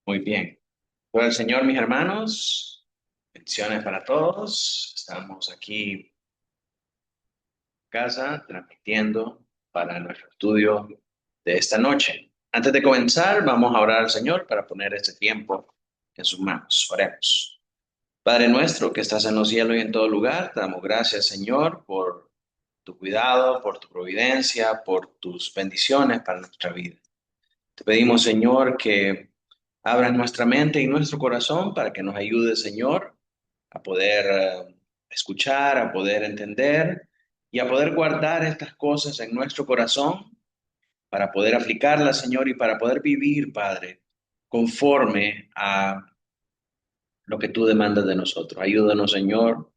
Muy bien. Bueno, el Señor, mis hermanos, bendiciones para todos. Estamos aquí en casa transmitiendo para nuestro estudio de esta noche. Antes de comenzar, vamos a orar al Señor para poner este tiempo en sus manos. Oremos. Padre nuestro que estás en los cielos y en todo lugar, te damos gracias, Señor, por tu cuidado, por tu providencia, por tus bendiciones para nuestra vida. Te pedimos, Señor, que abras nuestra mente y nuestro corazón para que nos ayude, Señor, a poder escuchar, a poder entender y a poder guardar estas cosas en nuestro corazón para poder aplicarlas, Señor, y para poder vivir, Padre, conforme a lo que tú demandas de nosotros. Ayúdanos, Señor,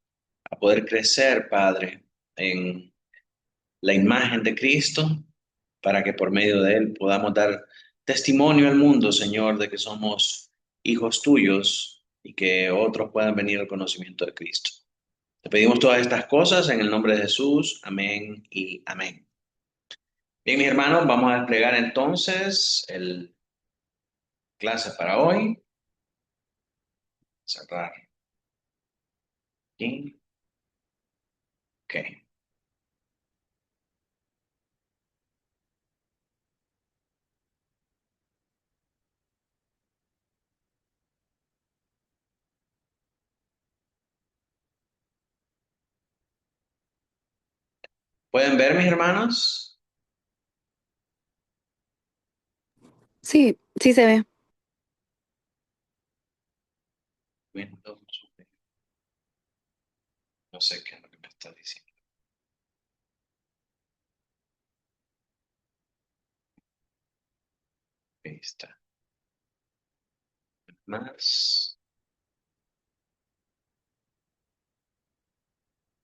a poder crecer, Padre, en la imagen de Cristo para que por medio de él podamos dar testimonio al mundo, Señor, de que somos hijos tuyos y que otros puedan venir al conocimiento de Cristo. Te pedimos todas estas cosas en el nombre de Jesús. Amén y amén. Bien, mis hermanos, vamos a desplegar entonces el clase para hoy. Cerrar aquí. Ok. ¿Pueden ver, mis hermanos? Sí, sí se ve. Windows, no sé qué es lo que me está diciendo. Ahí está. Más.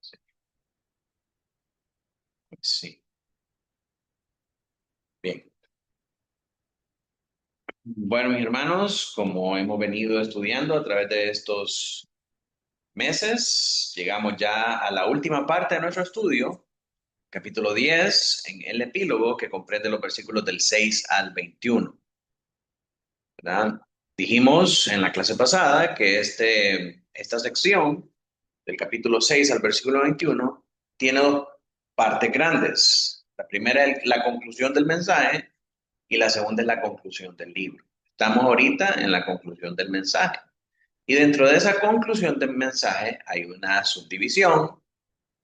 Sí. Sí. Bien. Bueno, mis hermanos, como hemos venido estudiando a través de estos meses, llegamos ya a la última parte de nuestro estudio, capítulo 10, en el epílogo que comprende los versículos del 6 al 21, ¿verdad? Dijimos en la clase pasada que esta sección, del capítulo 6 al versículo 21, tiene dos partes grandes. La primera es la conclusión del mensaje y la segunda es la conclusión del libro. Estamos ahorita en la conclusión del mensaje. Y dentro de esa conclusión del mensaje hay una subdivisión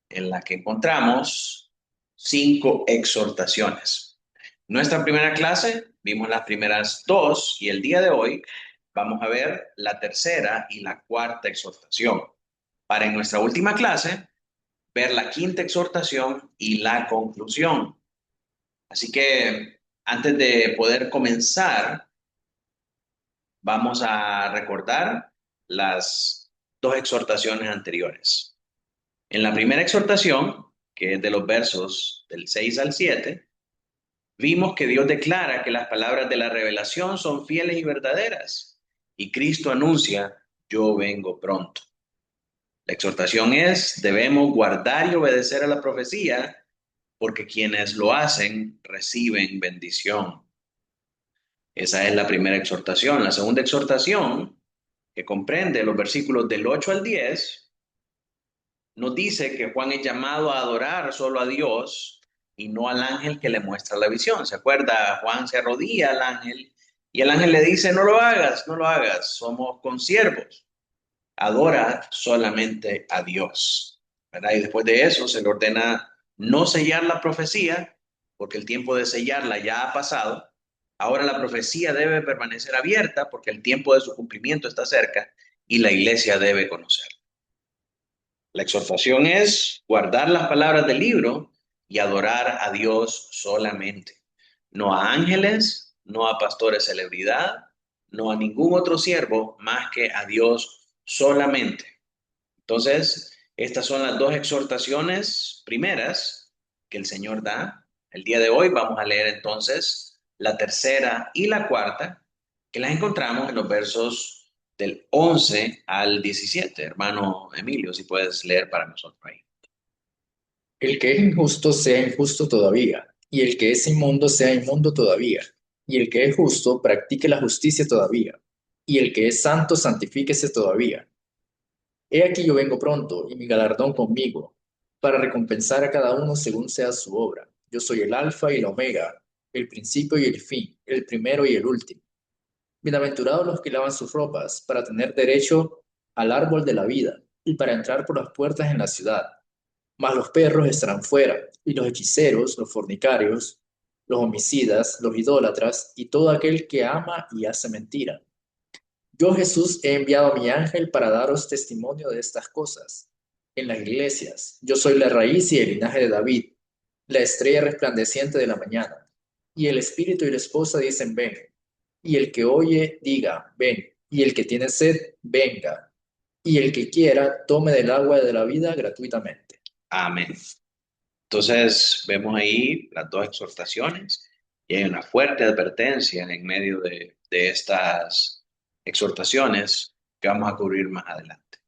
en la que encontramos 5 exhortaciones. Nuestra primera clase vimos las primeras dos y el día de hoy vamos a ver la tercera y la cuarta exhortación. Para en nuestra última clase ver la quinta exhortación y la conclusión. Así que antes de poder comenzar, vamos a recordar las dos exhortaciones anteriores. En la primera exhortación, que es de los versos del 6 al 7, vimos que Dios declara que las palabras de la revelación son fieles y verdaderas, y Cristo anuncia, yo vengo pronto. La exhortación es, debemos guardar y obedecer a la profecía, porque quienes lo hacen reciben bendición. Esa es la primera exhortación. La segunda exhortación, que comprende los versículos del 8 al 10, nos dice que Juan es llamado a adorar solo a Dios y no al ángel que le muestra la visión. ¿Se acuerda? Juan se arrodilla al ángel y el ángel le dice, no lo hagas, no lo hagas, somos consiervos. Adora solamente a Dios, ¿verdad? Y después de eso se le ordena no sellar la profecía, porque el tiempo de sellarla ya ha pasado. Ahora la profecía debe permanecer abierta porque el tiempo de su cumplimiento está cerca y la iglesia debe conocer. La exhortación es guardar las palabras del libro y adorar a Dios solamente, no a ángeles, no a pastores celebridad, no a ningún otro siervo más que a Dios solamente. Entonces, estas son las dos exhortaciones primeras que el Señor da. El día de hoy vamos a leer entonces la tercera y la cuarta, que las encontramos en los versos del 11 al 17. Hermano Emilio, si puedes leer para nosotros ahí. El que es injusto sea injusto todavía, y el que es inmundo sea inmundo todavía, y el que es justo practique la justicia todavía. y el que es santo, santifíquese todavía. He aquí yo vengo pronto, y mi galardón conmigo, para recompensar a cada uno según sea su obra. Yo soy el Alfa y el Omega, el principio y el fin, el primero y el último. Bienaventurados los que lavan sus ropas, para tener derecho al árbol de la vida, y para entrar por las puertas en la ciudad. Mas los perros estarán fuera, y los hechiceros, los fornicarios, los homicidas, los idólatras, y todo aquel que ama y hace mentira. Yo, Jesús, he enviado a mi ángel para daros testimonio de estas cosas en las iglesias. Yo soy la raíz y el linaje de David, la estrella resplandeciente de la mañana. Y el espíritu y la esposa dicen, ven. Y el que oye, diga, ven. Y el que tiene sed, venga. Y el que quiera, tome del agua de la vida gratuitamente. Amén. Entonces vemos ahí las dos exhortaciones y hay una fuerte advertencia en medio de estas exhortaciones que vamos a cubrir más adelante.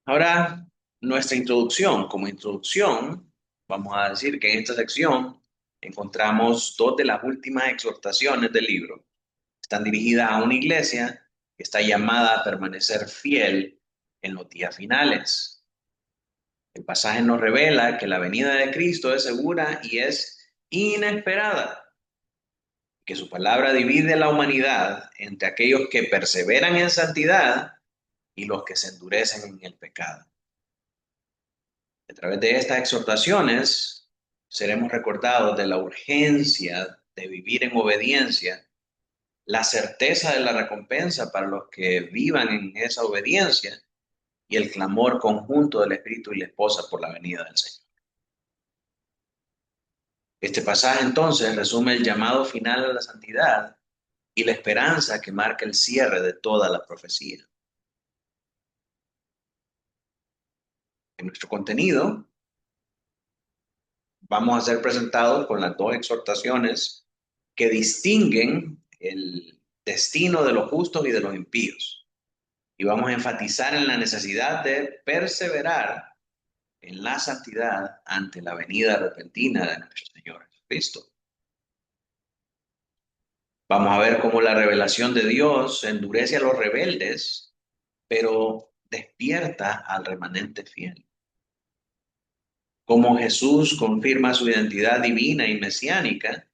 Ahora, nuestra introducción. Como introducción, vamos a decir que en esta sección encontramos dos de las últimas exhortaciones del libro. Están dirigidas a una iglesia que está llamada a permanecer fiel en los días finales. El pasaje nos revela que la venida de Cristo es segura y es inesperada, que su palabra divide la humanidad entre aquellos que perseveran en santidad y los que se endurecen en el pecado. A través de estas exhortaciones seremos recordados de la urgencia de vivir en obediencia, la certeza de la recompensa para los que vivan en esa obediencia y el clamor conjunto del Espíritu y la esposa por la venida del Señor. Este pasaje entonces resume el llamado final a la santidad y la esperanza que marca el cierre de toda la profecía. En nuestro contenido vamos a ser presentados con las dos exhortaciones que distinguen el destino de los justos y de los impíos. Y vamos a enfatizar en la necesidad de perseverar en la santidad ante la venida repentina de nuestro Señor Jesucristo. Vamos a ver cómo la revelación de Dios endurece a los rebeldes, pero despierta al remanente fiel. Cómo Jesús confirma su identidad divina y mesiánica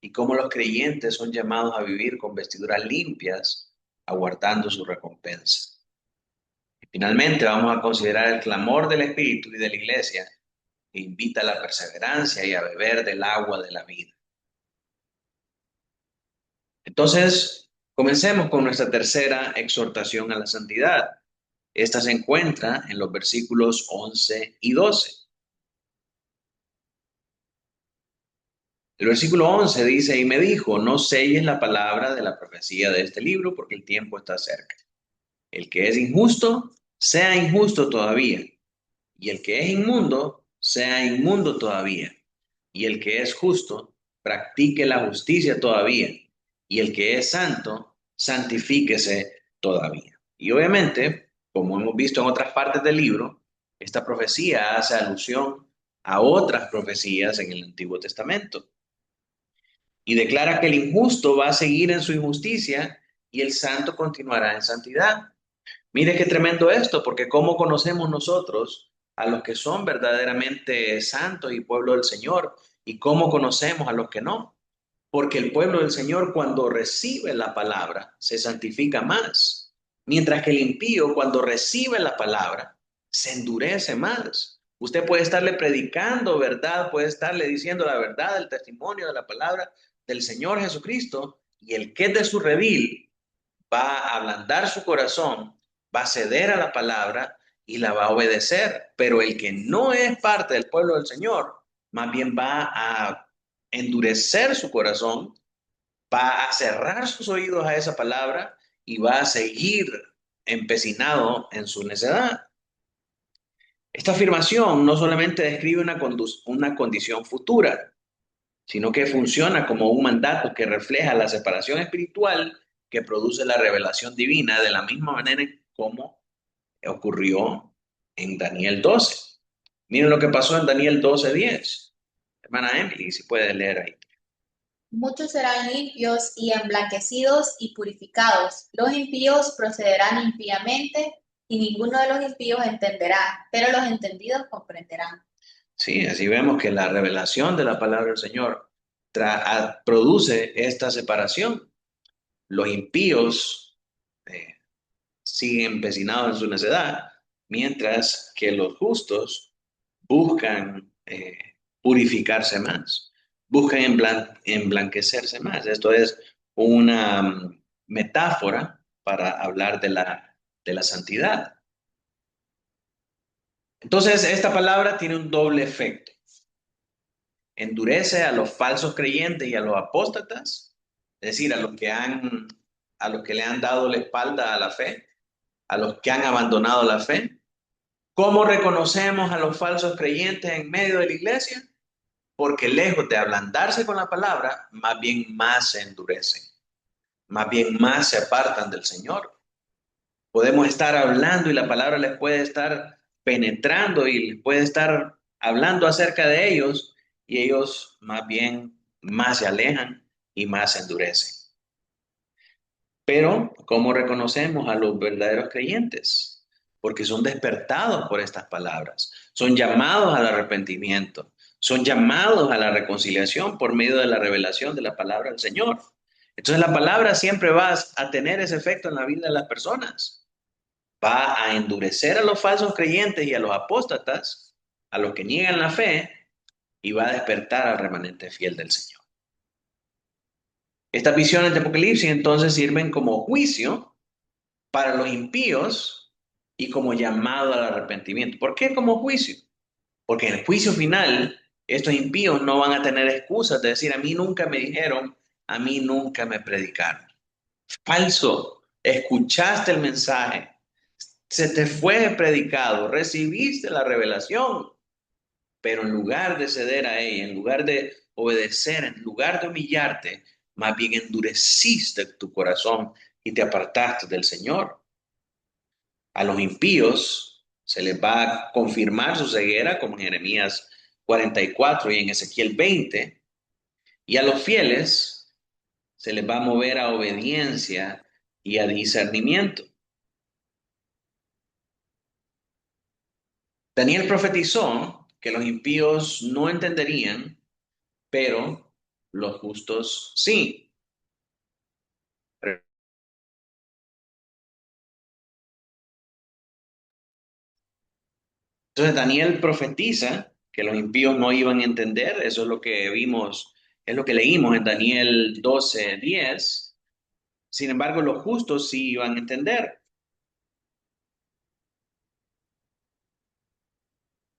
y cómo los creyentes son llamados a vivir con vestiduras limpias, aguardando su recompensa. Y finalmente vamos a considerar el clamor del Espíritu y de la Iglesia que invita a la perseverancia y a beber del agua de la vida. Entonces, comencemos con nuestra tercera exhortación a la santidad. Esta se encuentra en los versículos 11 y 12. El versículo 11 dice, y me dijo, no selles la palabra de la profecía de este libro porque el tiempo está cerca. El que es injusto, sea injusto todavía. Y el que es inmundo, sea inmundo todavía. Y el que es justo, practique la justicia todavía. Y el que es santo, santifíquese todavía. Y obviamente, como hemos visto en otras partes del libro, esta profecía hace alusión a otras profecías en el Antiguo Testamento. Y declara que el injusto va a seguir en su injusticia y el santo continuará en santidad. Mire qué tremendo esto, porque ¿cómo conocemos nosotros a los que son verdaderamente santos y pueblo del Señor? ¿Y cómo conocemos a los que no? Porque el pueblo del Señor cuando recibe la palabra se santifica más, mientras que el impío cuando recibe la palabra se endurece más. Usted puede estarle predicando verdad, puede estarle diciendo la verdad, el testimonio de la palabra del Señor Jesucristo, y el que es de su redil va a ablandar su corazón, va a ceder a la palabra y la va a obedecer. Pero el que no es parte del pueblo del Señor, más bien va a endurecer su corazón, va a cerrar sus oídos a esa palabra y va a seguir empecinado en su necedad. Esta afirmación no solamente describe una condición futura, sino que funciona como un mandato que refleja la separación espiritual que produce la revelación divina de la misma manera como ocurrió en Daniel 12. Miren lo que pasó en Daniel 12:10. Hermana Emily, si puede leer ahí. Muchos serán limpios y emblanquecidos y purificados. Los impíos procederán impíamente y ninguno de los impíos entenderá, pero los entendidos comprenderán. Sí, así vemos que la revelación de la palabra del Señor produce esta separación. Los impíos eh, siguen empecinados en su necedad, mientras que los justos buscan purificarse más, buscan emblanquecerse más. Esto es una metáfora para hablar de la santidad. Entonces, esta palabra tiene un doble efecto. Endurece a los falsos creyentes y a los apóstatas, es decir, a los que le han dado la espalda a la fe, a los que han abandonado la fe. ¿Cómo reconocemos a los falsos creyentes en medio de la iglesia? Porque lejos de ablandarse con la palabra, más bien más se endurecen, más bien más se apartan del Señor. Podemos estar hablando y la palabra les puede estar penetrando y les puede estar hablando acerca de ellos y ellos más bien más se alejan y más se endurecen. Pero, ¿cómo reconocemos a los verdaderos creyentes? Porque son despertados por estas palabras, son llamados al arrepentimiento, son llamados a la reconciliación por medio de la revelación de la palabra del Señor. Entonces la palabra siempre va a tener ese efecto en la vida de las personas. Va a endurecer a los falsos creyentes y a los apóstatas, a los que niegan la fe, y va a despertar al remanente fiel del Señor. Estas visiones de Apocalipsis entonces sirven como juicio para los impíos y como llamado al arrepentimiento. ¿Por qué como juicio? Porque en el juicio final, estos impíos no van a tener excusas de decir, a mí nunca me dijeron, a mí nunca me predicaron. Falso, escuchaste el mensaje, se te fue predicado, recibiste la revelación, pero en lugar de ceder a ella, en lugar de obedecer, en lugar de humillarte, más bien endureciste tu corazón y te apartaste del Señor. A los impíos se les va a confirmar su ceguera, como en Jeremías 44 y en Ezequiel 20, y a los fieles se les va a mover a obediencia y a discernimiento. Daniel profetizó que los impíos no entenderían, pero los justos sí. Entonces Daniel profetiza que los impíos no iban a entender, eso es lo que vimos, es lo que leímos en Daniel 12:10. Sin embargo, los justos sí iban a entender.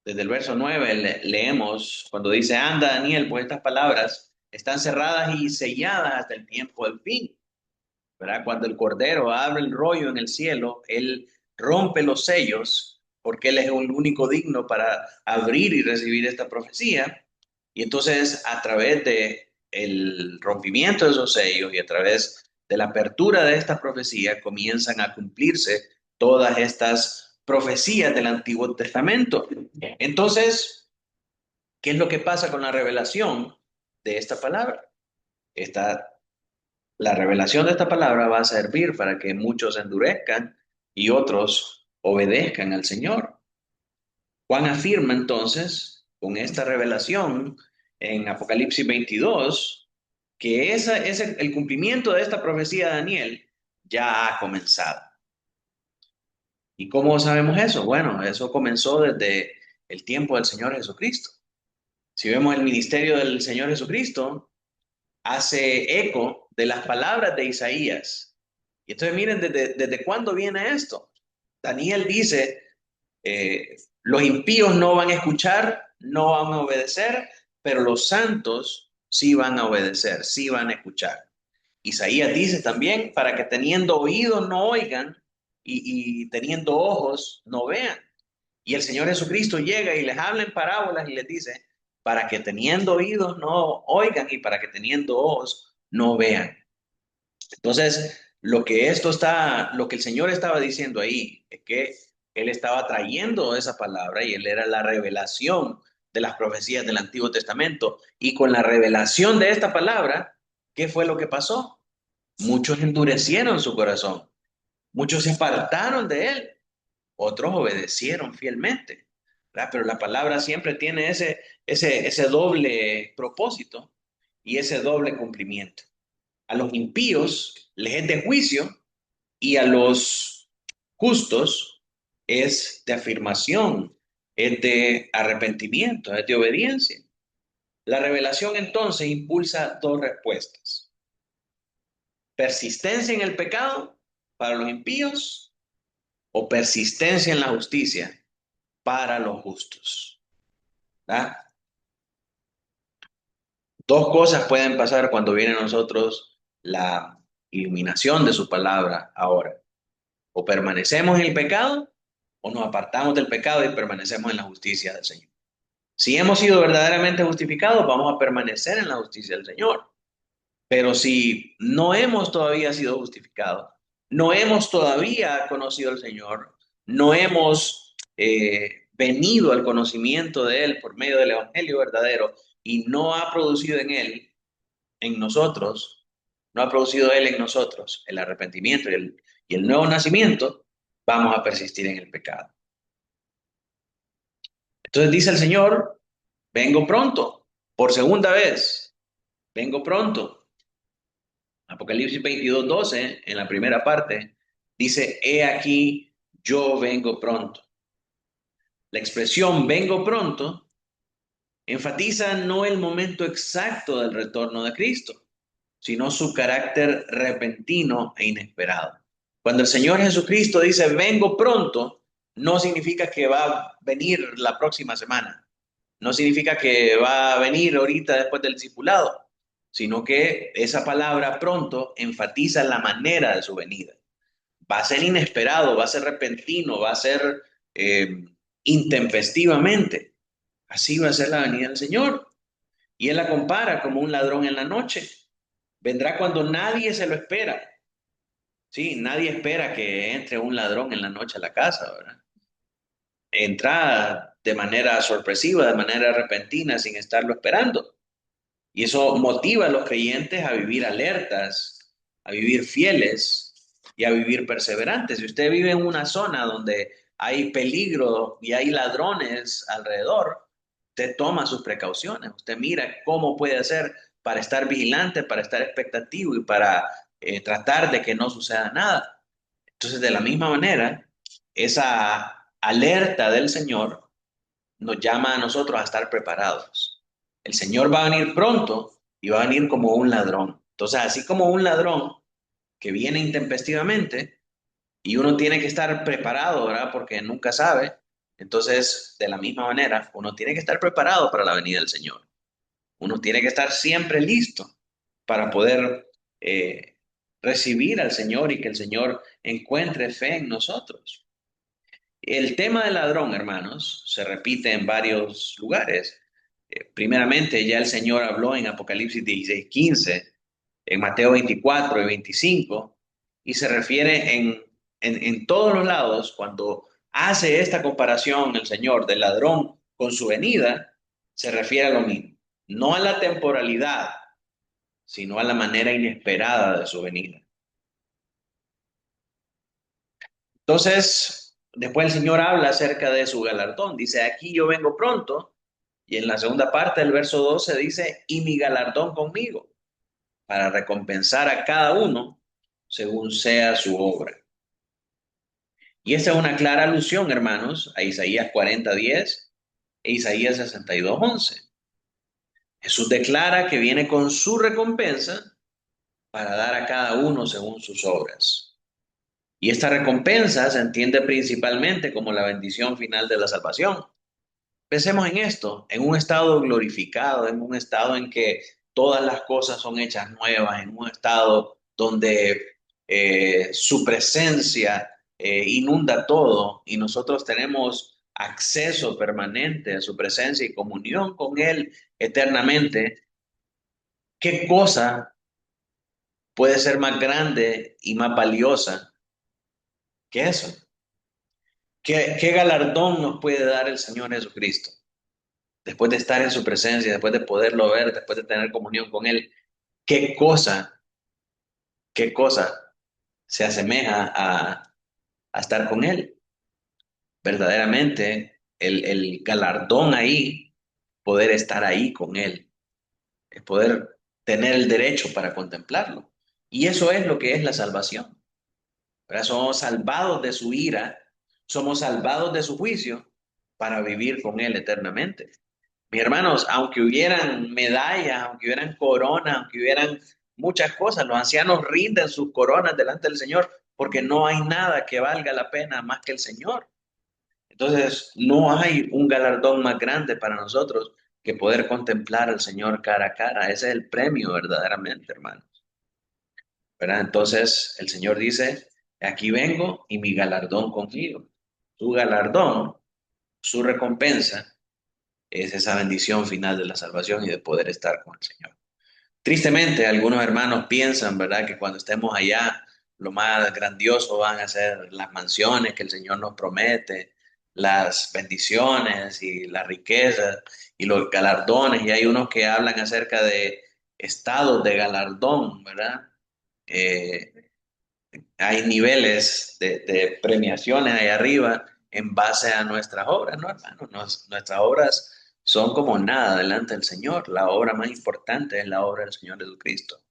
Desde el verso 9 leemos cuando dice, anda Daniel, pues estas palabras están cerradas y selladas hasta el tiempo del fin. ¿Verdad? Cuando el Cordero abre el rollo en el cielo, Él rompe los sellos porque Él es el único digno para abrir y recibir esta profecía. Y entonces a través de el rompimiento de esos sellos y a través de la apertura de esta profecía comienzan a cumplirse todas estas profecías del Antiguo Testamento. Entonces, ¿qué es lo que pasa con la revelación de esta palabra? Esta La revelación de esta palabra va a servir para que muchos endurezcan y otros obedezcan al Señor. Juan afirma entonces con esta revelación en Apocalipsis 22 que el cumplimiento de esta profecía de Daniel ya ha comenzado. ¿Y cómo sabemos eso? Bueno, eso comenzó desde el tiempo del Señor Jesucristo. Si vemos el ministerio del Señor Jesucristo, hace eco de las palabras de Isaías. Y entonces miren desde cuándo viene esto. Daniel dice, los impíos no van a escuchar, no van a obedecer, pero los santos sí van a obedecer, sí van a escuchar. Isaías dice también, para que teniendo oídos no oigan y teniendo ojos no vean. Y el Señor Jesucristo llega y les habla en parábolas y les dice, para que teniendo oídos no oigan y para que teniendo ojos no vean. Entonces, lo que el Señor estaba diciendo ahí es que Él estaba trayendo esa palabra y Él era la revelación de las profecías del Antiguo Testamento. Y con la revelación de esta palabra, ¿Qué fue lo que pasó? Muchos endurecieron su corazón, muchos se apartaron de él, otros obedecieron fielmente, ¿verdad? Pero la palabra siempre tiene ese doble propósito y ese doble cumplimiento. A los impíos les es de juicio y a los justos es de afirmación, es de arrepentimiento, es de obediencia. La revelación entonces impulsa dos respuestas: persistencia en el pecado para los impíos o persistencia en la justicia para los justos. ¿Verdad? Dos cosas pueden pasar cuando viene a nosotros la iluminación de su palabra ahora. O permanecemos en el pecado o nos apartamos del pecado y permanecemos en la justicia del Señor. Si hemos sido verdaderamente justificados, vamos a permanecer en la justicia del Señor. Pero si no hemos todavía sido justificados, no hemos todavía conocido al Señor, no hemos venido al conocimiento de Él por medio del Evangelio verdadero y no ha producido en Él, en nosotros, no ha producido Él en nosotros el arrepentimiento y el nuevo nacimiento, vamos a persistir en el pecado. Entonces dice el Señor, vengo pronto, por segunda vez, vengo pronto. Apocalipsis 22:12, en la primera parte, dice, he aquí, yo vengo pronto. La expresión vengo pronto enfatiza no el momento exacto del retorno de Cristo, sino su carácter repentino e inesperado. Cuando el Señor Jesucristo dice vengo pronto, no significa que va a venir la próxima semana, no significa que va a venir ahorita después del discipulado, sino que esa palabra pronto enfatiza la manera de su venida. Va a ser inesperado, va a ser repentino, va a ser eh, intempestivamente. Así va a ser la venida del Señor. Y Él la compara como un ladrón en la noche. Vendrá cuando nadie se lo espera. Sí, nadie espera que entre un ladrón en la noche a la casa, ¿verdad? Entra de manera sorpresiva, de manera repentina, sin estarlo esperando. Y eso motiva a los creyentes a vivir alertas, a vivir fieles y a vivir perseverantes. Si usted vive en una zona donde hay peligro y hay ladrones alrededor, usted toma sus precauciones, usted mira cómo puede hacer para estar vigilante, para estar expectativo y para tratar de que no suceda nada. Entonces, de la misma manera, esa alerta del Señor nos llama a nosotros a estar preparados. El Señor va a venir pronto y va a venir como un ladrón. Entonces, así como un ladrón que viene intempestivamente y uno tiene que estar preparado, ¿verdad? Porque nunca sabe. Entonces, de la misma manera, uno tiene que estar preparado para la venida del Señor. Uno tiene que estar siempre listo para poder recibir al Señor y que el Señor encuentre fe en nosotros. El tema del ladrón, hermanos, se repite en varios lugares. Primeramente, ya el Señor habló en Apocalipsis 16:15, en Mateo 24 y 25, y se refiere en todos los lados, cuando hace esta comparación el Señor del ladrón con su venida, se refiere a lo mismo. No a la temporalidad, sino a la manera inesperada de su venida. Entonces, después el Señor habla acerca de su galardón. Dice, aquí yo vengo pronto. Y en la segunda parte del verso 12 dice, y mi galardón conmigo, para recompensar a cada uno según sea su obra. Y esta es una clara alusión, hermanos, a Isaías 40:10 e Isaías 62:11. Jesús declara que viene con su recompensa para dar a cada uno según sus obras. Y esta recompensa se entiende principalmente como la bendición final de la salvación. Pensemos en esto, en un estado glorificado, en un estado en que todas las cosas son hechas nuevas, en un estado donde su presencia inunda todo y nosotros tenemos acceso permanente a su presencia y comunión con Él eternamente. ¿Qué cosa puede ser más grande y más valiosa que eso? ¿Qué galardón nos puede dar el Señor Jesucristo? Después de estar en su presencia, después de poderlo ver, después de tener comunión con Él, ¿Qué cosa, qué cosa se asemeja a estar con Él? Verdaderamente, el galardón ahí, poder estar ahí con Él, es poder tener el derecho para contemplarlo. Y eso es lo que es la salvación. ¿Verdad? Somos salvados de su ira, somos salvados de su juicio para vivir con Él eternamente. Mis hermanos, aunque hubieran medallas, aunque hubieran coronas, aunque hubieran muchas cosas, los ancianos rinden sus coronas delante del Señor porque no hay nada que valga la pena más que el Señor. Entonces, no hay un galardón más grande para nosotros que poder contemplar al Señor cara a cara. Ese es el premio verdaderamente, hermanos. ¿Verdad? Entonces, el Señor dice, aquí vengo y mi galardón conmigo. Su galardón, su recompensa es esa bendición final de la salvación y de poder estar con el Señor. Tristemente, algunos hermanos piensan, ¿verdad?, que cuando estemos allá, lo más grandioso van a ser las mansiones que el Señor nos promete, las bendiciones y las riquezas y los galardones. Y hay unos que hablan acerca de estados de galardón, ¿verdad? Eh, Hay niveles de premiaciones ahí arriba en base a nuestras obras, ¿no, hermano? Nuestras obras son como nada delante del Señor. La obra más importante es la obra del Señor Jesucristo.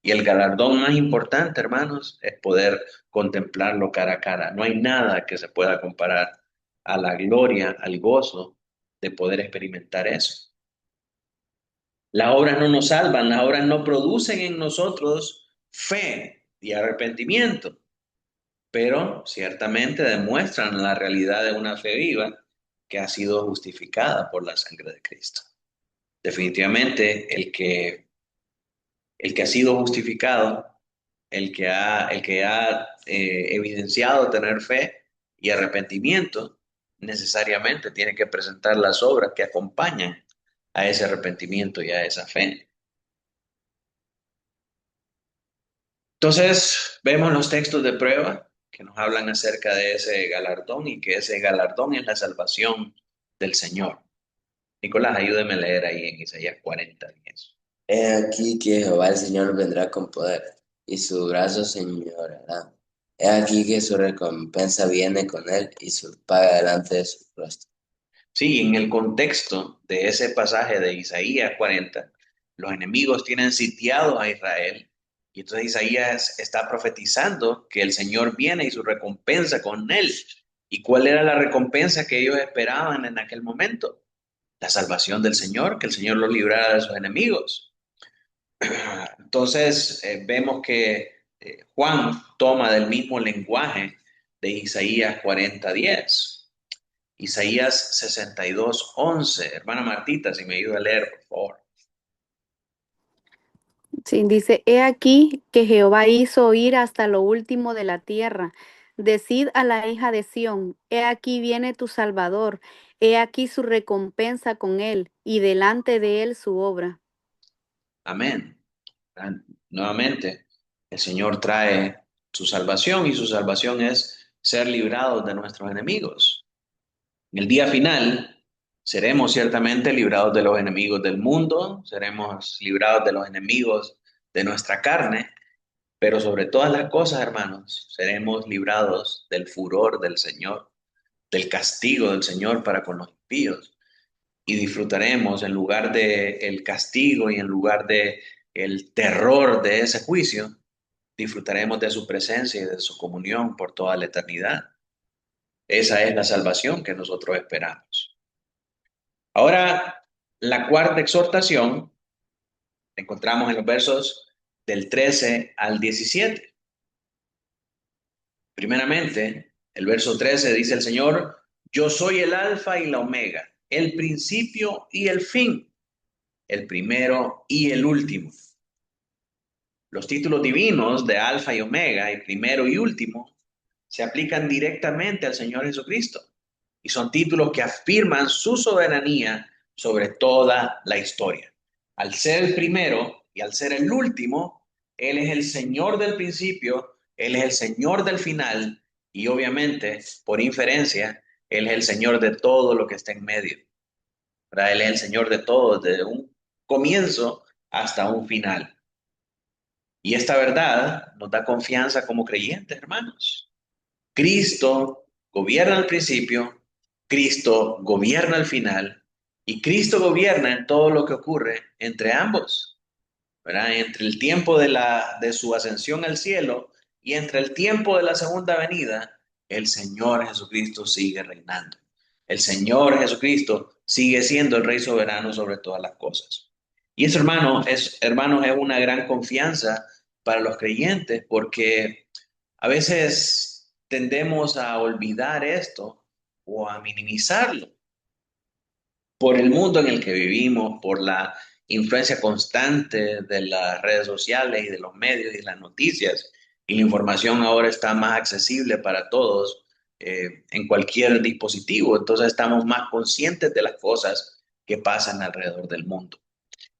Y el galardón más importante, hermanos, es poder contemplarlo cara a cara. No hay nada que se pueda comparar a la gloria, al gozo de poder experimentar eso. Las obras no nos salvan, las obras no producen en nosotros fe y arrepentimiento, pero ciertamente demuestran la realidad de una fe viva que ha sido justificada por la sangre de Cristo. Definitivamente el que ha sido justificado, el que ha evidenciado tener fe y arrepentimiento, necesariamente tiene que presentar las obras que acompañan a ese arrepentimiento y a esa fe. Entonces, vemos los textos de prueba que nos hablan acerca de ese galardón y que ese galardón es la salvación del Señor. Nicolás, ayúdeme a leer ahí en Isaías 40:10. He aquí que Jehová el Señor vendrá con poder, y su brazo señoreará. He aquí que su recompensa viene con él, y su paga delante de su rostro. Sí, en el contexto de ese pasaje de Isaías 40, los enemigos tienen sitiado a Israel y entonces Isaías está profetizando que el Señor viene y su recompensa con él. ¿Y cuál era la recompensa que ellos esperaban en aquel momento? La salvación del Señor, que el Señor los librara de sus enemigos. Entonces vemos que Juan toma del mismo lenguaje de Isaías 40:10. Isaías 62:11. Hermana Martita, si me ayuda a leer, por favor. Sí, dice, he aquí que Jehová hizo oír hasta lo último de la tierra. Decid a la hija de Sión, he aquí viene tu Salvador, he aquí su recompensa con él, y delante de él su obra. Amén. Nuevamente, el Señor trae su salvación y su salvación es ser librados de nuestros enemigos. En el día final, seremos ciertamente librados de los enemigos del mundo, seremos librados de los enemigos de nuestra carne, pero sobre todas las cosas, hermanos, seremos librados del furor del Señor, del castigo del Señor para con los impíos. Y disfrutaremos en lugar de el castigo y en lugar de el terror de ese juicio, disfrutaremos de su presencia y de su comunión por toda la eternidad. Esa es la salvación que nosotros esperamos. Ahora, la cuarta exhortación la encontramos en los versos del 13 al 17. Primeramente, el verso 13 dice el Señor, yo soy el alfa y la omega, el principio y el fin, el primero y el último. Los títulos divinos de alfa y omega, y primero y último, se aplican directamente al Señor Jesucristo y son títulos que afirman su soberanía sobre toda la historia. Al ser el primero y al ser el último, Él es el Señor del principio, Él es el Señor del final y obviamente, por inferencia, Él es el Señor de todo lo que está en medio. ¿Verdad? Él es el Señor de todo, desde un comienzo hasta un final. Y esta verdad nos da confianza como creyentes, hermanos. Cristo gobierna al principio, Cristo gobierna al final y Cristo gobierna en todo lo que ocurre entre ambos, ¿verdad? Entre el tiempo de su ascensión al cielo y entre el tiempo de la segunda venida, el Señor Jesucristo sigue reinando. El Señor Jesucristo sigue siendo el Rey soberano sobre todas las cosas. Y eso, hermanos, es una gran confianza para los creyentes porque a veces tendemos a olvidar esto o a minimizarlo por el mundo en el que vivimos, por la influencia constante de las redes sociales y de los medios y las noticias. Y la información ahora está más accesible para todos en cualquier dispositivo. Entonces estamos más conscientes de las cosas que pasan alrededor del mundo.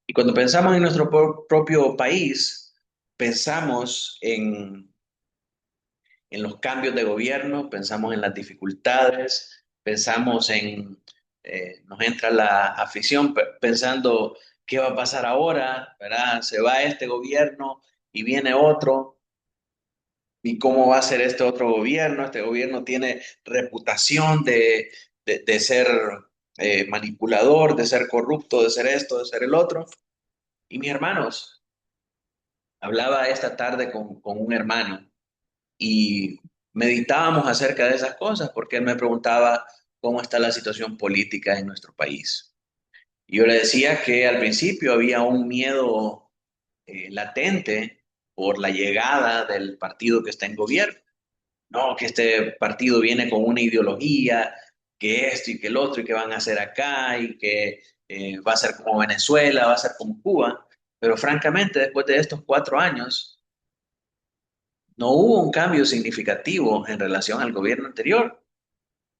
Y cuando pensamos en nuestro propio país, pensamos en los cambios de gobierno, pensamos en las dificultades, pensamos nos entra la afición pensando qué va a pasar ahora, ¿verdad? Se va este gobierno y viene otro, ¿y cómo va a ser este otro gobierno? Este gobierno tiene reputación de ser manipulador, de ser corrupto, de ser esto, de ser el otro. Y mis hermanos, hablaba esta tarde con un hermano y meditábamos acerca de esas cosas porque él me preguntaba cómo está la situación política en nuestro país. Y yo le decía que al principio había un miedo latente por la llegada del partido que está en gobierno. No, que este partido viene con una ideología, que esto y que el otro y que van a hacer acá y que va a ser como Venezuela, va a ser como Cuba. Pero francamente, después de estos 4 años, no hubo un cambio significativo en relación al gobierno anterior.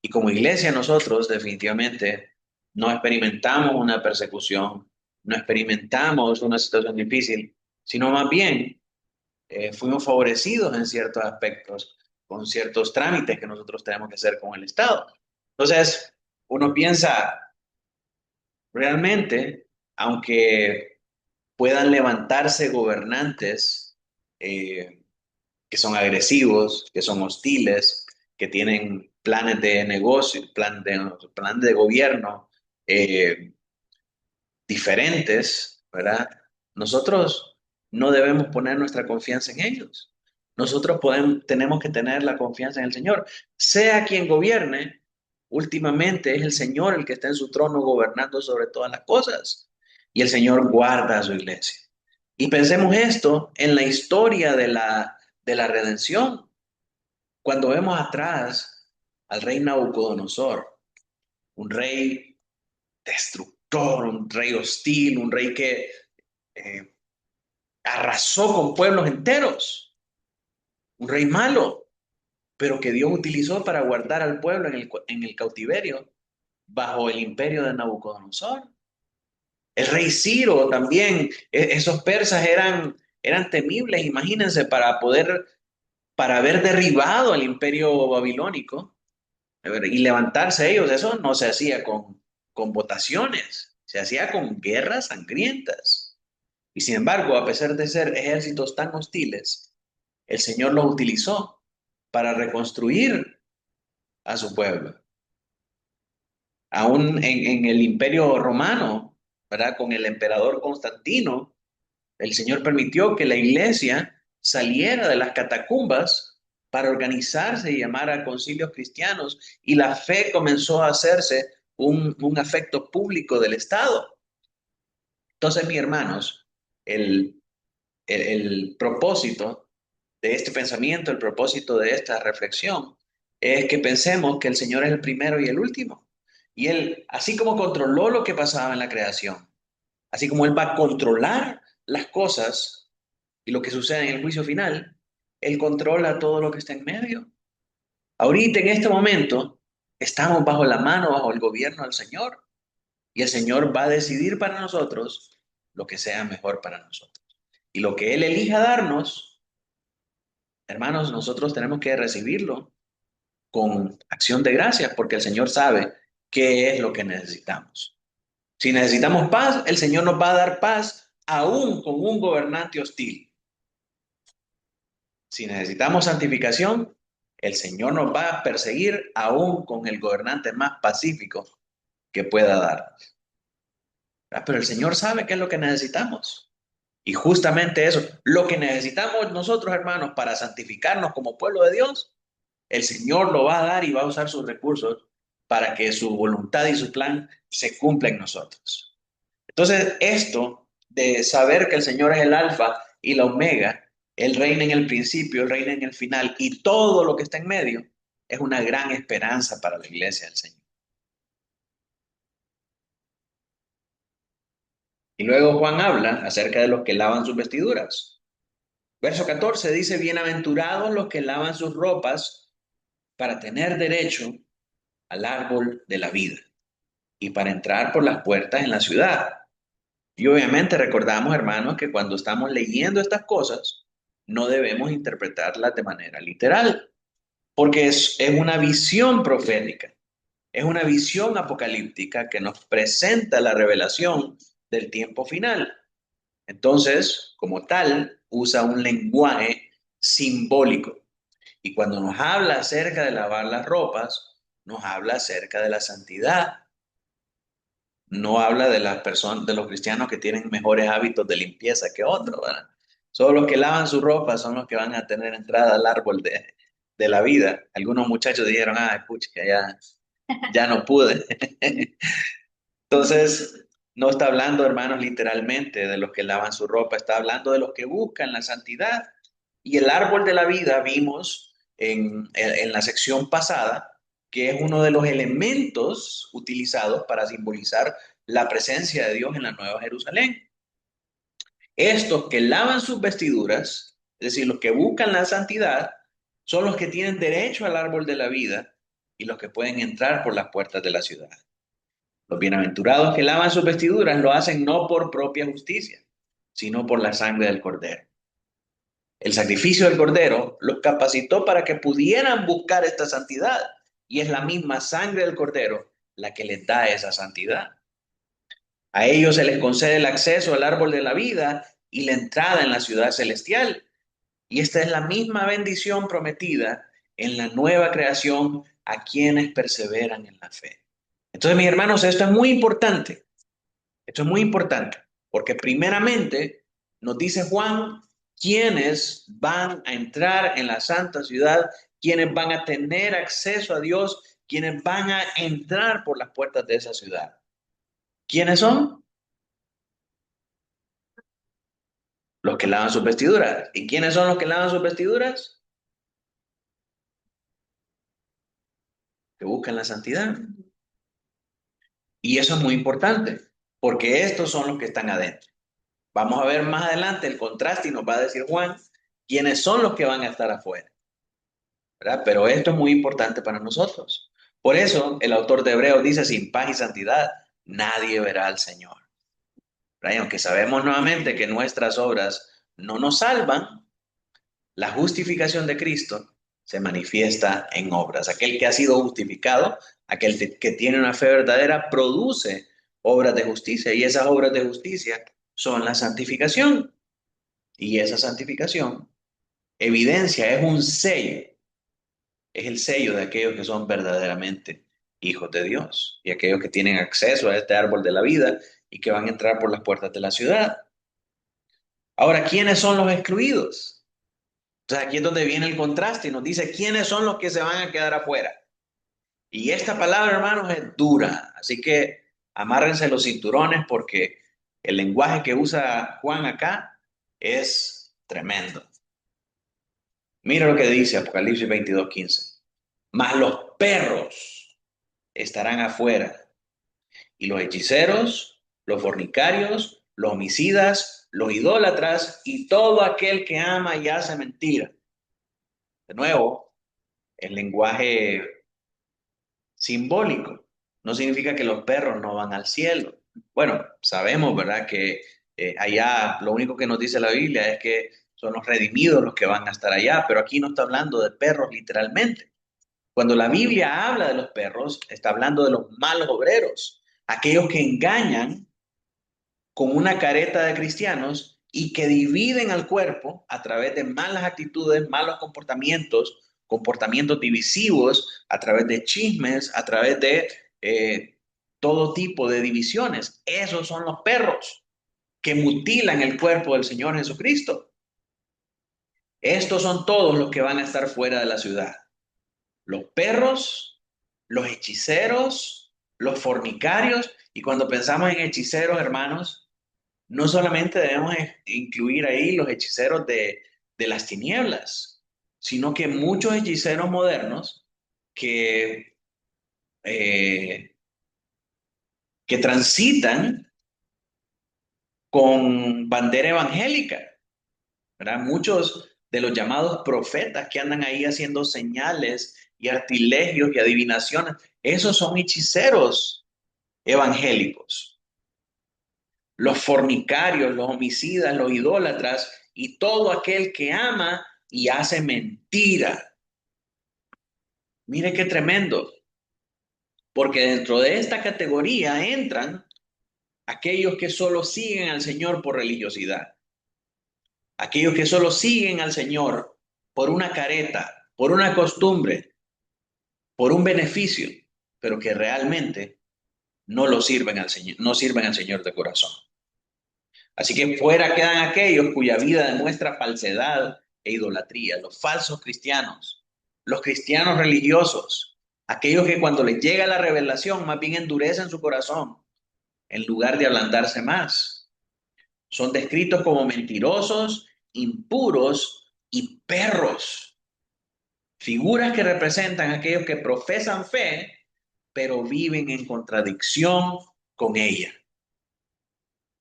Y como iglesia nosotros definitivamente no experimentamos una persecución, no experimentamos una situación difícil, sino más bien fuimos favorecidos en ciertos aspectos con ciertos trámites que nosotros tenemos que hacer con el Estado. Entonces, uno piensa, realmente, aunque puedan levantarse gobernantes, que son agresivos, que son hostiles, que tienen planes de negocio, plan de gobierno eh, diferentes, ¿verdad? Nosotros no debemos poner nuestra confianza en ellos. Nosotros tenemos que tener la confianza en el Señor. Sea quien gobierne, últimamente es el Señor el que está en su trono gobernando sobre todas las cosas. Y el Señor guarda a su iglesia. Y pensemos esto en la historia de la redención. Cuando vemos atrás al rey Nabucodonosor, un rey destructor, un rey hostil, un rey que eh, arrasó con pueblos enteros, un rey malo, pero que Dios utilizó para guardar al pueblo en el cautiverio bajo el imperio de Nabucodonosor. El rey Ciro también, esos persas eran temibles, imagínense, para haber derribado al imperio babilónico y levantarse ellos. Eso no se hacía con votaciones, se hacía con guerras sangrientas. Y sin embargo, a pesar de ser ejércitos tan hostiles, el Señor los utilizó para reconstruir a su pueblo. Aún en el imperio romano, ¿verdad? Con el emperador Constantino, el Señor permitió que la iglesia saliera de las catacumbas para organizarse y llamar a concilios cristianos, y la fe comenzó a hacerse un afecto público del Estado. Entonces, mis hermanos, el propósito de este pensamiento, el propósito de esta reflexión, es que pensemos que el Señor es el primero y el último. Y Él, así como controló lo que pasaba en la creación, así como Él va a controlar las cosas y lo que sucede en el juicio final, Él controla todo lo que está en medio. Ahorita, en este momento, estamos bajo la mano, bajo el gobierno del Señor. Y el Señor va a decidir para nosotros lo que sea mejor para nosotros. Y lo que Él elija darnos, hermanos, nosotros tenemos que recibirlo con acción de gracias, porque el Señor sabe qué es lo que necesitamos. Si necesitamos paz, el Señor nos va a dar paz aún con un gobernante hostil. Si necesitamos santificación, el Señor nos va a perseguir aún con el gobernante más pacífico que pueda dar. Pero el Señor sabe qué es lo que necesitamos. Y justamente eso, lo que necesitamos nosotros, hermanos, para santificarnos como pueblo de Dios, el Señor lo va a dar y va a usar sus recursos para que su voluntad y su plan se cumpla en nosotros. Entonces, esto de saber que el Señor es el alfa y la omega, Él reina en el principio, Él reina en el final y todo lo que está en medio, es una gran esperanza para la iglesia del Señor. Y luego Juan habla acerca de los que lavan sus vestiduras. Verso 14 dice, bienaventurados los que lavan sus ropas para tener derecho al árbol de la vida y para entrar por las puertas en la ciudad. Y obviamente recordamos, hermanos, que cuando estamos leyendo estas cosas, no debemos interpretarlas de manera literal, porque es una visión profética, es una visión apocalíptica que nos presenta la revelación del tiempo final. Entonces, como tal, usa un lenguaje simbólico. Y cuando nos habla acerca de lavar las ropas, nos habla acerca de la santidad. No habla de las personas, de los cristianos que tienen mejores hábitos de limpieza que otros, ¿verdad? Solo los que lavan su ropa son los que van a tener entrada al árbol de la vida. Algunos muchachos dijeron, pucha, ya no pude. Entonces, no está hablando, hermanos, literalmente de los que lavan su ropa, está hablando de los que buscan la santidad. Y el árbol de la vida vimos en la sección pasada, que es uno de los elementos utilizados para simbolizar la presencia de Dios en la Nueva Jerusalén. Estos que lavan sus vestiduras, es decir, los que buscan la santidad, son los que tienen derecho al árbol de la vida y los que pueden entrar por las puertas de la ciudad. Los bienaventurados que lavan sus vestiduras lo hacen no por propia justicia, sino por la sangre del Cordero. El sacrificio del Cordero los capacitó para que pudieran buscar esta santidad, y es la misma sangre del Cordero la que les da esa santidad. A ellos se les concede el acceso al árbol de la vida y la entrada en la ciudad celestial. Y esta es la misma bendición prometida en la nueva creación a quienes perseveran en la fe. Entonces, mis hermanos, esto es muy importante. Esto es muy importante, porque primeramente nos dice Juan quiénes van a entrar en la santa ciudad, quiénes van a tener acceso a Dios, quiénes van a entrar por las puertas de esa ciudad. ¿Quiénes son? Los que lavan sus vestiduras. ¿Y quiénes son los que lavan sus vestiduras? Que buscan la santidad. Y eso es muy importante, porque estos son los que están adentro. Vamos a ver más adelante el contraste y nos va a decir Juan quiénes son los que van a estar afuera, ¿verdad? Pero esto es muy importante para nosotros. Por eso el autor de Hebreos dice, sin paz y santidad, nadie verá al Señor. ¿Verdad? Y aunque sabemos nuevamente que nuestras obras no nos salvan, la justificación de Cristo se manifiesta en obras. Aquel que ha sido justificado, aquel que tiene una fe verdadera, produce obras de justicia, y esas obras de justicia son la santificación. Y esa santificación evidencia, es un sello, es el sello de aquellos que son verdaderamente hijos de Dios y aquellos que tienen acceso a este árbol de la vida y que van a entrar por las puertas de la ciudad. Ahora, ¿quiénes son los excluidos? Entonces aquí es donde viene el contraste y nos dice quiénes son los que se van a quedar afuera. Y esta palabra, hermanos, es dura, así que amárrense los cinturones porque el lenguaje que usa Juan acá es tremendo. Mira lo que dice Apocalipsis 22:15. Mas los perros estarán afuera, y los hechiceros, los fornicarios, los homicidas, los idólatras y todo aquel que ama y hace mentira. De nuevo, el lenguaje simbólico. No significa que los perros no van al cielo. Bueno, sabemos, ¿verdad? Que allá lo único que nos dice la Biblia es que son los redimidos los que van a estar allá, pero aquí no está hablando de perros literalmente. Cuando la Biblia habla de los perros, está hablando de los malos obreros, aquellos que engañan con una careta de cristianos y que dividen al cuerpo a través de malas actitudes, malos comportamientos, comportamientos divisivos, a través de chismes, a través de todo tipo de divisiones. Esos son los perros que mutilan el cuerpo del Señor Jesucristo. Estos son todos los que van a estar fuera de la ciudad. Los perros, los hechiceros, los fornicarios. Y cuando pensamos en hechiceros, hermanos, no solamente debemos incluir ahí los hechiceros de las tinieblas, sino que muchos hechiceros modernos que, eh, que transitan con bandera evangélica, ¿verdad? Muchos de los llamados profetas que andan ahí haciendo señales y artilegios y adivinaciones, esos son hechiceros evangélicos. Los fornicarios, los homicidas, los idólatras y todo aquel que ama y hace mentira. Mire qué tremendo, porque dentro de esta categoría entran aquellos que solo siguen al Señor por religiosidad, aquellos que solo siguen al Señor por una careta, por una costumbre, por un beneficio, pero que realmente no lo sirven al Señor, no sirven al Señor de corazón. Así que fuera quedan aquellos cuya vida demuestra falsedad e idolatría, los falsos cristianos, los cristianos religiosos, aquellos que cuando les llega la revelación más bien endurecen su corazón en lugar de ablandarse más. Son descritos como mentirosos, impuros y perros, figuras que representan a aquellos que profesan fe, pero viven en contradicción con ella.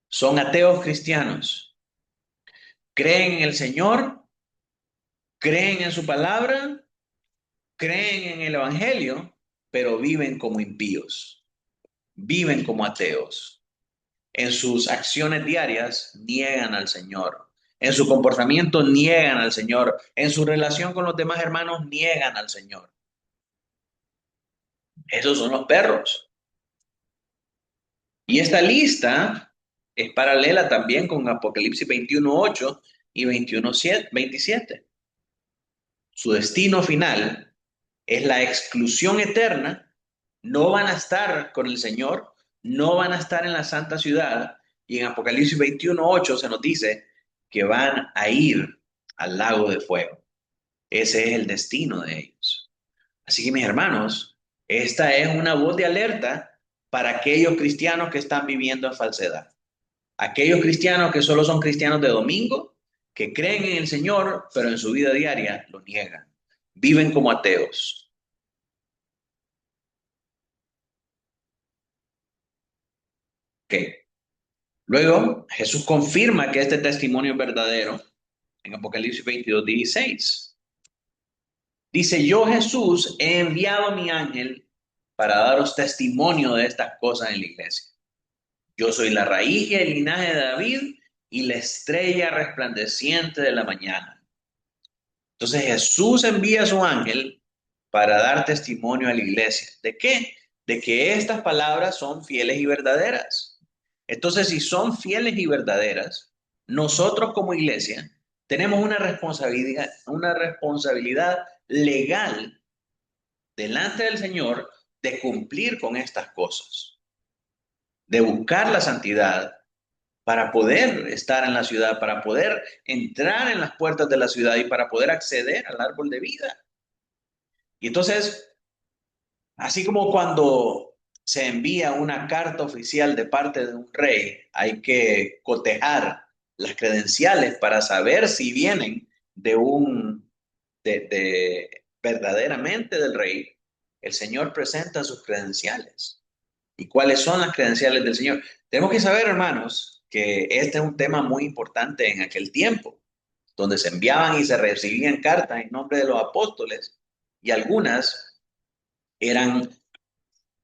Son ateos cristianos. Creen en el Señor, creen en su palabra, creen en el Evangelio, pero viven como impíos, viven como ateos. En sus acciones diarias niegan al Señor. En su comportamiento niegan al Señor. En su relación con los demás hermanos niegan al Señor. Esos son los perros. Y esta lista es paralela también con Apocalipsis 21:8 y 21:27. Su destino final es la exclusión eterna. No van a estar con el Señor, no van a estar en la santa ciudad. Y en Apocalipsis 21:8 se nos dice que van a ir al lago de fuego. Ese es el destino de ellos. Así que mis hermanos, esta es una voz de alerta para aquellos cristianos que están viviendo en falsedad. Aquellos cristianos que solo son cristianos de domingo, que creen en el Señor, pero en su vida diaria lo niegan. Viven como ateos. Okay. Luego, Jesús confirma que este testimonio es verdadero en Apocalipsis 22:16. Dice, yo Jesús he enviado a mi ángel para daros testimonio de estas cosas en la iglesia. Yo soy la raíz y el linaje de David y la estrella resplandeciente de la mañana. Entonces Jesús envía a su ángel para dar testimonio a la iglesia. ¿De qué? De que estas palabras son fieles y verdaderas. Entonces, si son fieles y verdaderas, nosotros como iglesia tenemos una responsabilidad legal delante del Señor de cumplir con estas cosas, de buscar la santidad para poder estar en la ciudad, para poder entrar en las puertas de la ciudad y para poder acceder al árbol de vida. Y entonces, así como cuando se envía una carta oficial de parte de un rey, hay que cotejar las credenciales para saber si vienen de verdaderamente del rey. El Señor presenta sus credenciales. ¿Y cuáles son las credenciales del Señor? Tenemos que saber, hermanos, que este es un tema muy importante en aquel tiempo, donde se enviaban y se recibían cartas en nombre de los apóstoles y algunas eran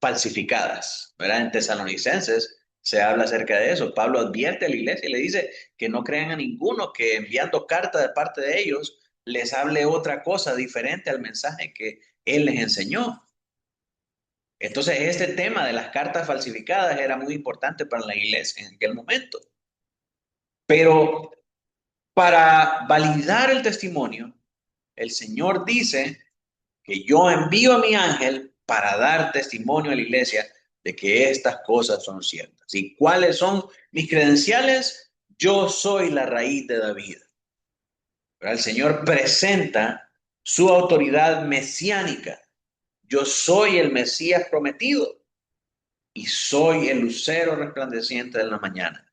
falsificadas, ¿verdad? En Tesalonicenses se habla acerca de eso. Pablo advierte a la iglesia y le dice que no crean a ninguno que enviando carta de parte de ellos les hable otra cosa diferente al mensaje que él les enseñó. Entonces, este tema de las cartas falsificadas era muy importante para la iglesia en aquel momento. Pero para validar el testimonio, el Señor dice que yo envío a mi ángel para dar testimonio a la iglesia de que estas cosas son ciertas. ¿Y cuáles son mis credenciales? Yo soy la raíz de David. Pero el Señor presenta su autoridad mesiánica. Yo soy el Mesías prometido y soy el lucero resplandeciente de la mañana.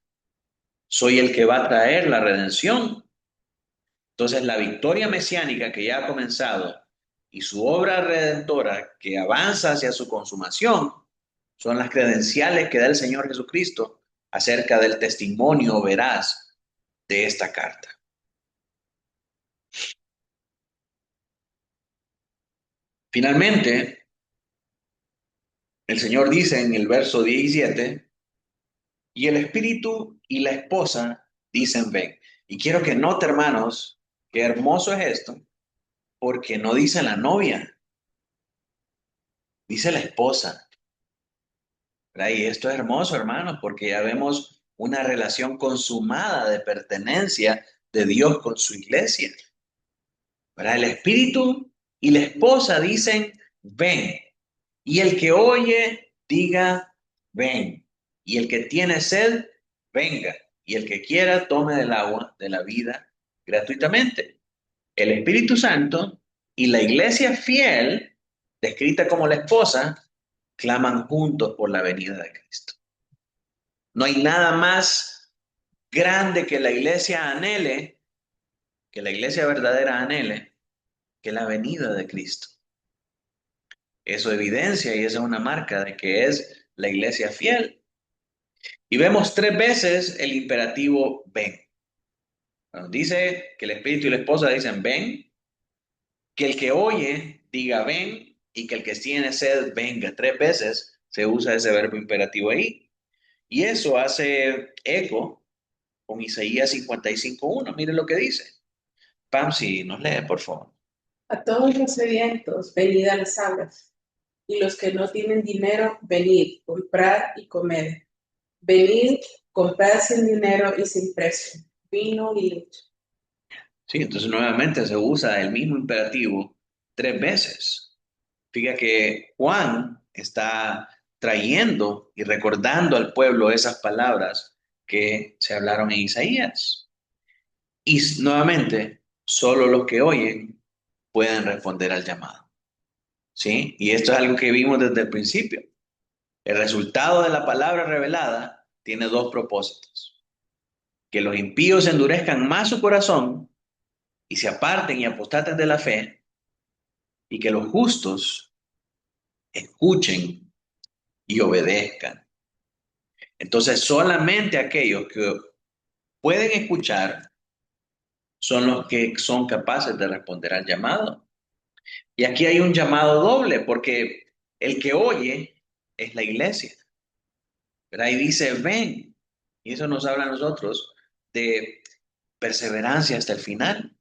Soy el que va a traer la redención. Entonces, la victoria mesiánica que ya ha comenzado y su obra redentora que avanza hacia su consumación son las credenciales que da el Señor Jesucristo acerca del testimonio veraz de esta carta. Finalmente, el Señor dice en el verso 17, y el espíritu y la esposa dicen ven. Y quiero que note, hermanos, qué hermoso es esto, porque no dice la novia, dice la esposa. ¿Verdad? Y esto es hermoso, hermanos, porque ya vemos una relación consumada de pertenencia de Dios con su iglesia. ¿Verdad? El espíritu y la esposa dicen ven. Y el que oye, diga ven. Y el que tiene sed, venga. Y el que quiera, tome del agua de la vida gratuitamente. El Espíritu Santo y la iglesia fiel, descrita como la esposa, claman juntos por la venida de Cristo. No hay nada más grande que la iglesia anhele, que la iglesia verdadera anhele, que la venida de Cristo. Eso evidencia y esa es una marca de que es la iglesia fiel. Y vemos 3 veces el imperativo ven. Nos dice que el Espíritu y la esposa dicen ven, que el que oye diga ven y que el que tiene sed venga. 3 veces se usa ese verbo imperativo ahí. Y eso hace eco con Isaías 55:1. Mire lo que dice. Pam, si nos lee, por favor. A todos los sedientos, venid a las aguas, y los que no tienen dinero, venid, comprad y comed. Venid, comprad sin dinero y sin precio, vino y leche. Sí, entonces nuevamente se usa el mismo imperativo 3 veces. Fíjate que Juan está trayendo y recordando al pueblo esas palabras que se hablaron en Isaías. Y nuevamente, solo los que oyen pueden responder al llamado. ¿Sí? Y esto es algo que vimos desde el principio. El resultado de la palabra revelada tiene 2 propósitos. Que los impíos endurezcan más su corazón y se aparten y apostaten de la fe, y que los justos escuchen y obedezcan. Entonces, solamente aquellos que pueden escuchar son los que son capaces de responder al llamado. Y aquí hay un llamado doble, porque el que oye es la iglesia. ¿Verdad? Y dice, ven. Y eso nos habla a nosotros de perseverancia hasta el final.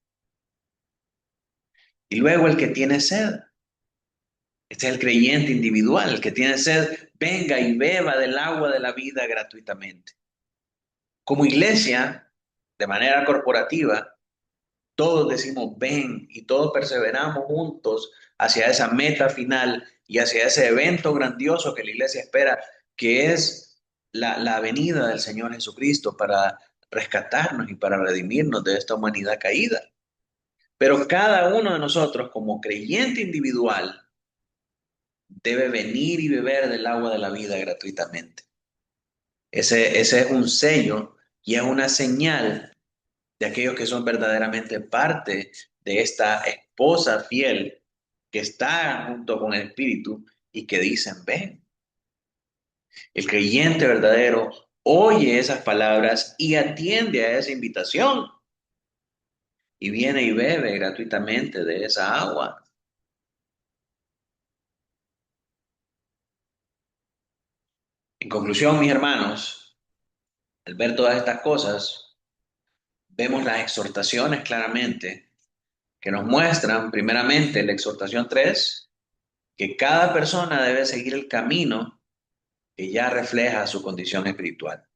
Y luego el que tiene sed. Este es el creyente individual, el que tiene sed, venga y beba del agua de la vida gratuitamente. Como iglesia, de manera corporativa, todos decimos ven y todos perseveramos juntos hacia esa meta final y hacia ese evento grandioso que la iglesia espera, que es la venida del Señor Jesucristo para rescatarnos y para redimirnos de esta humanidad caída. Pero cada uno de nosotros, como creyente individual, debe venir y beber del agua de la vida gratuitamente. Ese es un sello y es una señal de aquellos que son verdaderamente parte de esta esposa fiel que está junto con el Espíritu y que dicen, ven. El creyente verdadero oye esas palabras y atiende a esa invitación y viene y bebe gratuitamente de esa agua. En conclusión, mis hermanos, al ver todas estas cosas, vemos las exhortaciones claramente que nos muestran, primeramente, la exhortación 3, que cada persona debe seguir el camino que ya refleja su condición espiritual.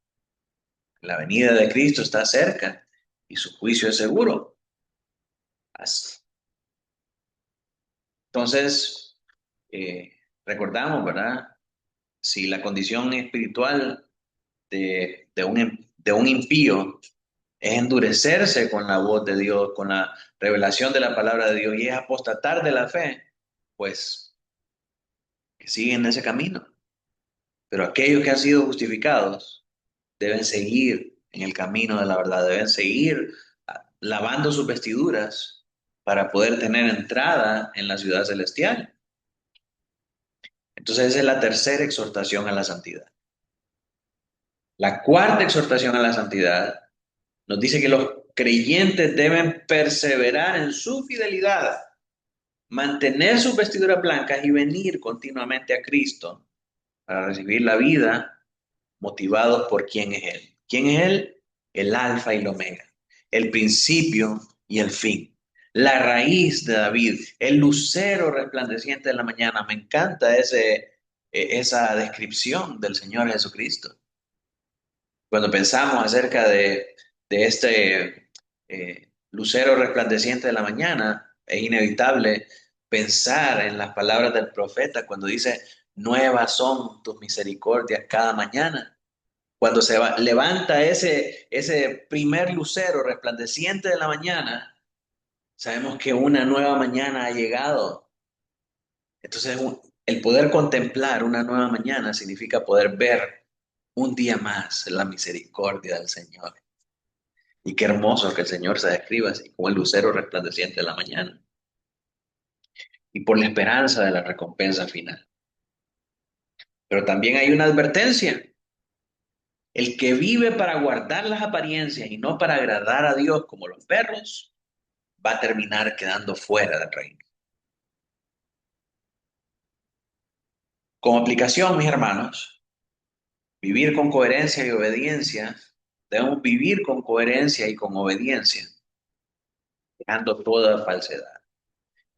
La venida de Cristo está cerca y su juicio es seguro. Así. Entonces, recordamos, ¿verdad? Si la condición espiritual de un impío es endurecerse con la voz de Dios, con la revelación de la palabra de Dios y es apostatar de la fe, pues que siguen ese camino. Pero aquellos que han sido justificados deben seguir en el camino de la verdad, deben seguir lavando sus vestiduras para poder tener entrada en la ciudad celestial. Entonces esa es la tercera exhortación a la santidad. La cuarta exhortación a la santidad nos dice que los creyentes deben perseverar en su fidelidad, mantener sus vestiduras blancas y venir continuamente a Cristo para recibir la vida motivados por quién es Él. ¿Quién es Él? El alfa y el omega, el principio y el fin, la raíz de David, el lucero resplandeciente de la mañana. Me encanta esa descripción del Señor Jesucristo. Cuando pensamos acerca de este lucero resplandeciente de la mañana, es inevitable pensar en las palabras del profeta cuando dice, nuevas son tus misericordias cada mañana. Cuando levanta ese primer lucero resplandeciente de la mañana, sabemos que una nueva mañana ha llegado. Entonces, el poder contemplar una nueva mañana significa poder ver un día más la misericordia del Señor. Y qué hermoso que el Señor se describa así, como el lucero resplandeciente de la mañana. Y por la esperanza de la recompensa final. Pero también hay una advertencia. El que vive para guardar las apariencias y no para agradar a Dios como los perros, va a terminar quedando fuera del reino. Como aplicación, mis hermanos, vivir con coherencia y obediencia, debemos vivir con coherencia y con obediencia, dejando toda falsedad.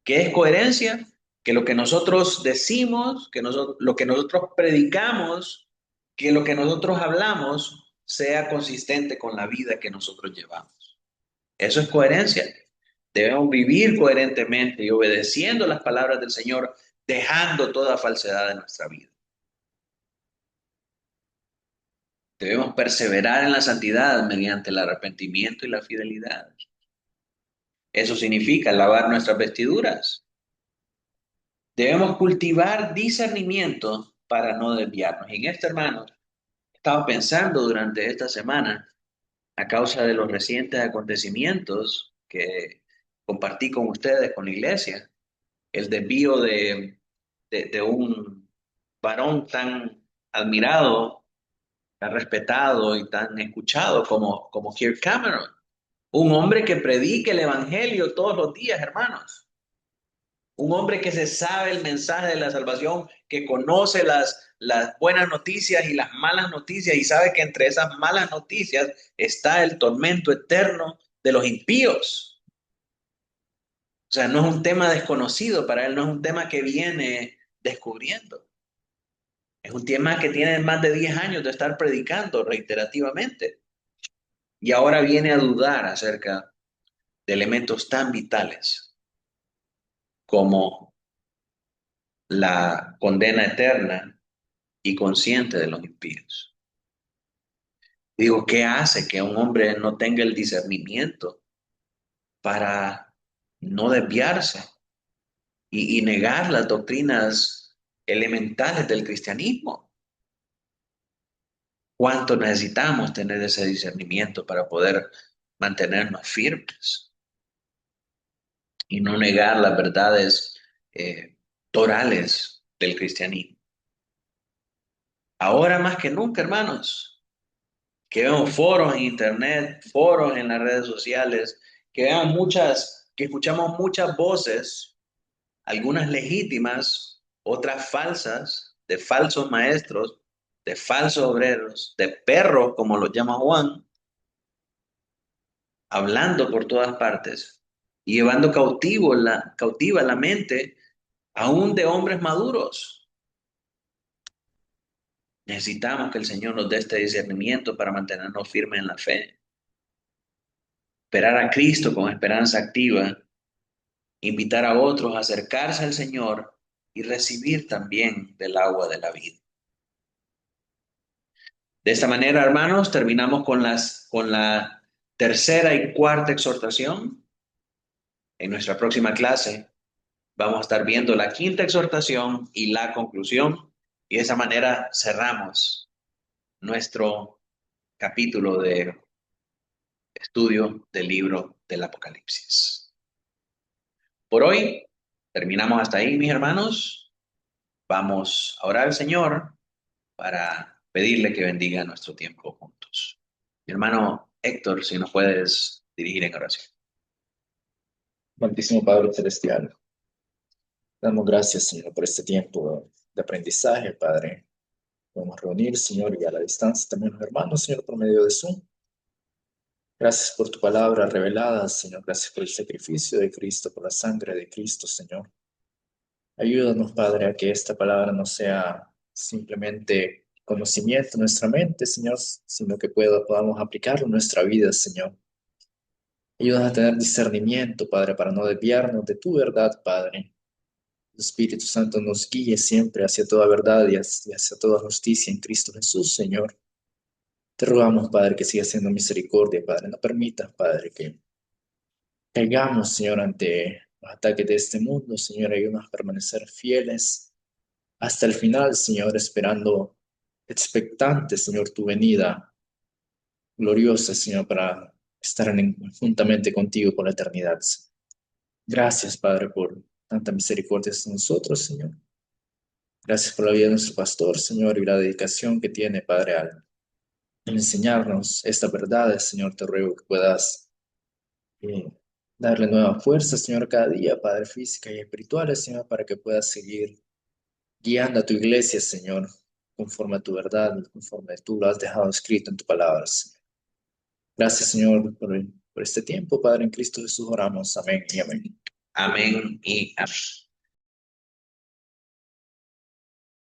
¿Qué es coherencia? Que lo que nosotros decimos, lo que nosotros predicamos, que lo que nosotros hablamos sea consistente con la vida que nosotros llevamos. Eso es coherencia. Debemos vivir coherentemente y obedeciendo las palabras del Señor, dejando toda falsedad en nuestra vida. Debemos perseverar en la santidad mediante el arrepentimiento y la fidelidad. Eso significa lavar nuestras vestiduras. Debemos cultivar discernimiento para no desviarnos. Y en esto, hermanos, he estado pensando durante esta semana, a causa de los recientes acontecimientos que compartí con ustedes, con la iglesia, el desvío de un varón tan admirado, tan respetado y tan escuchado como Kirk Cameron. Un hombre que predique el evangelio todos los días, hermanos. Un hombre que se sabe el mensaje de la salvación, que conoce las buenas noticias y las malas noticias y sabe que entre esas malas noticias está el tormento eterno de los impíos. O sea, no es un tema desconocido para él, no es un tema que viene descubriendo. Es un tema que tiene más de 10 años de estar predicando reiterativamente. Y ahora viene a dudar acerca de elementos tan vitales como la condena eterna y consciente de los impíos. Digo, ¿qué hace que un hombre no tenga el discernimiento para no desviarse y negar las doctrinas elementales del cristianismo? ¿Cuánto necesitamos tener ese discernimiento para poder mantenernos firmes y no negar las verdades torales del cristianismo? Ahora más que nunca, hermanos, que vemos foros en internet, foros en las redes sociales, que escuchamos muchas voces, algunas legítimas, otras falsas, de falsos maestros, de falsos obreros, de perros, como los llama Juan, hablando por todas partes y llevando cautiva la mente aún de hombres maduros. Necesitamos que el Señor nos dé este discernimiento para mantenernos firmes en la fe. Esperar a Cristo con esperanza activa, invitar a otros a acercarse al Señor y recibir también del agua de la vida. De esta manera, hermanos, terminamos con la tercera y cuarta exhortación. En nuestra próxima clase vamos a estar viendo la quinta exhortación y la conclusión. Y de esa manera cerramos nuestro capítulo de estudio del libro del Apocalipsis. Por hoy terminamos hasta ahí, mis hermanos. Vamos a orar al Señor para pedirle que bendiga nuestro tiempo juntos. Mi hermano Héctor, si nos puedes dirigir en oración. Amantísimo Padre Celestial, damos gracias, Señor, por este tiempo de aprendizaje, Padre. Podemos reunir, Señor, y a la distancia también los hermanos, Señor, por medio de Zoom. Gracias por tu palabra revelada, Señor. Gracias por el sacrificio de Cristo, por la sangre de Cristo, Señor. Ayúdanos, Padre, a que esta palabra no sea simplemente conocimiento en nuestra mente, Señor, sino que podamos aplicarlo en nuestra vida, Señor. Ayúdanos a tener discernimiento, Padre, para no desviarnos de tu verdad, Padre. El Espíritu Santo nos guíe siempre hacia toda verdad y hacia toda justicia en Cristo Jesús, Señor. Te rogamos, Padre, que sigas haciendo misericordia, Padre. No permitas, Padre, que caigamos, Señor, ante los ataques de este mundo, Señor. Ayúdanos a permanecer fieles hasta el final, Señor, esperando, expectante, Señor, tu venida gloriosa, Señor, para estar juntamente contigo por la eternidad. Gracias, Padre, por tanta misericordia hacia nosotros, Señor. Gracias por la vida de nuestro pastor, Señor, y la dedicación que tiene, Padre, al enseñarnos estas verdades, Señor. Te ruego que puedas darle nueva fuerza, Señor, cada día, Padre, física y espirituales, Señor, para que puedas seguir guiando a tu iglesia, Señor, conforme a tu verdad, conforme tú lo has dejado escrito en tu palabra, Señor. Gracias, Señor, por este tiempo, Padre, en Cristo Jesús oramos. Amén y amén. Amén y amén.